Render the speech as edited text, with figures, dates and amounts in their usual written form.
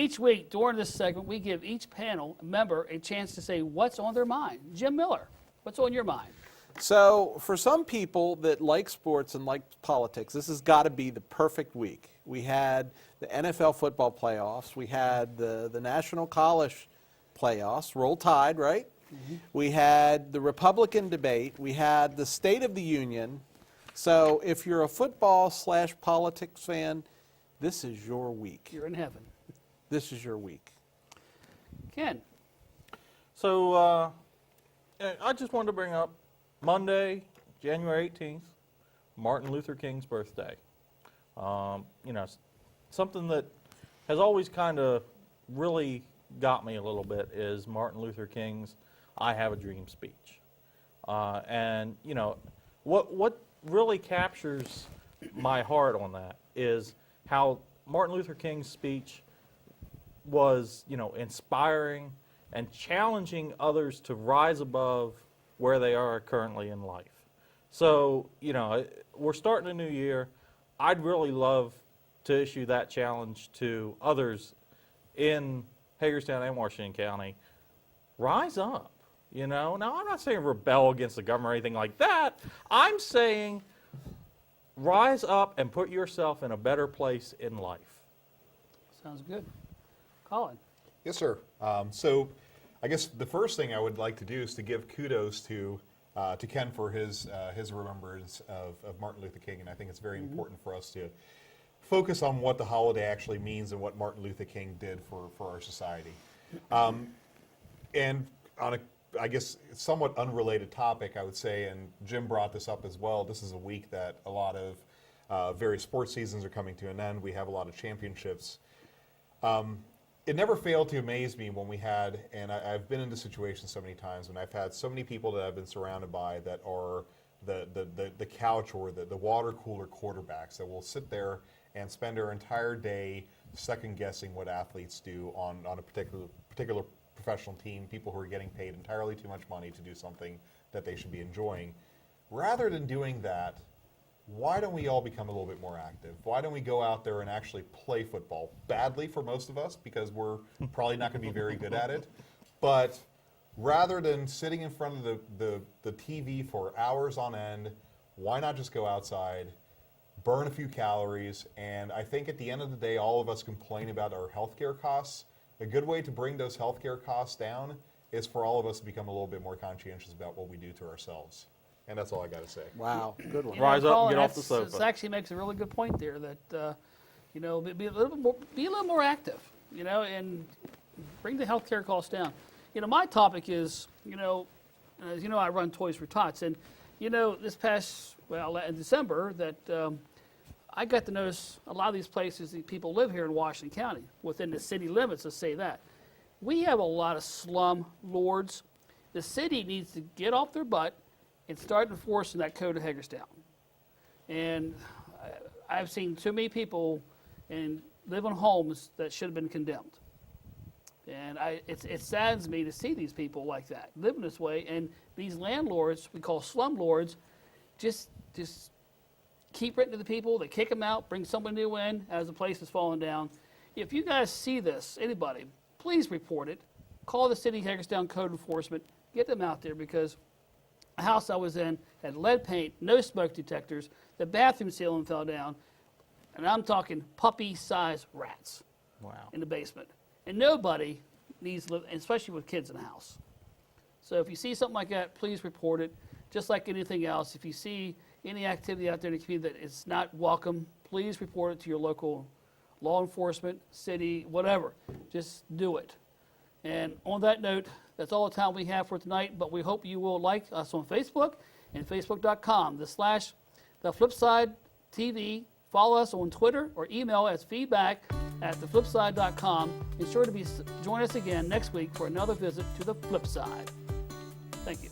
each week during this segment, we give each panel member a chance to say what's on their mind. Jim Miller, what's on your mind? So for some people that like sports and like politics, this has got to be the perfect week. We had the NFL football playoffs. We had the National College playoffs. Roll Tide, right? Mm-hmm. We had the Republican debate. We had the State of the Union. So if you're a football/politics fan, this is your week. You're in heaven. This is your week. Ken. So I just wanted to bring up Monday, January 18th, Martin Luther King's birthday. Something that has always kind of really got me a little bit is Martin Luther King's "I Have a Dream" speech. What really captures my heart on that is how Martin Luther King's speech was, inspiring and challenging others to rise above where they are currently in life. So, we're starting a new year. I'd really love to issue that challenge to others in Hagerstown and Washington County. Rise up, Now, I'm not saying rebel against the government or anything like that. I'm saying rise up and put yourself in a better place in life. Sounds good. Colin. Yes, sir. So I guess the first thing I would like to do is to give kudos to Ken for his remembrance of Martin Luther King, and I think it's very important for us to focus on what the holiday actually means and what Martin Luther King did for our society. And on a, I guess, somewhat unrelated topic, I would say, and Jim brought this up as well, this is a week that a lot of various sports seasons are coming to an end. We have a lot of championships. It never failed to amaze me when we had, and I've been in this situation so many times, when I've had so many people that I've been surrounded by that are the couch or the water cooler quarterbacks that will sit there and spend their entire day second guessing what athletes do on a particular professional team, people who are getting paid entirely too much money to do something that they should be enjoying. Rather than doing that, why don't we all become a little bit more active? Why don't we go out there and actually play football? Badly for most of us, because we're probably not going to be very good at it. But rather than sitting in front of the TV for hours on end, why not just go outside, burn a few calories? And I think at the end of the day, all of us complain about our healthcare costs. A good way to bring those healthcare costs down is for all of us to become a little bit more conscientious about what we do to ourselves. And that's all I got to say. Wow, good one. Rise up Colin, and get off the sofa. This actually makes a really good point there that, be a little more active, and bring the healthcare costs down. My topic is, as you know, I run Toys for Tots, and, this past, in December, that I got to notice a lot of these places, the people live here in Washington County, within the city limits, let's say that. We have a lot of slum lords. The city needs to get off their butt and start enforcing that code of Hagerstown. And I've seen too many people live in homes that should have been condemned. And it saddens me to see these people like that, living this way. And these landlords, we call slum lords, just keep renting to the people. They kick them out, bring someone new in as the place is falling down. If you guys see this, anybody, please report it. Call the City Hagerstown Code Enforcement. Get them out there, because the house I was in had lead paint, no smoke detectors, the bathroom ceiling fell down, and I'm talking puppy-sized rats in the basement. And nobody needs to live, especially with kids in the house. So if you see something like that, please report it. Just like anything else, if you see any activity out there in the community that is not welcome, please report it to your local law enforcement, city, whatever. Just do it. And on that note, that's all the time we have for tonight, but we hope you will like us on Facebook and facebook.com, the Flipside TV. Follow us on Twitter or email us feedback@theflipside.com. Be sure to join us again next week for another visit to the Flipside. Thank you.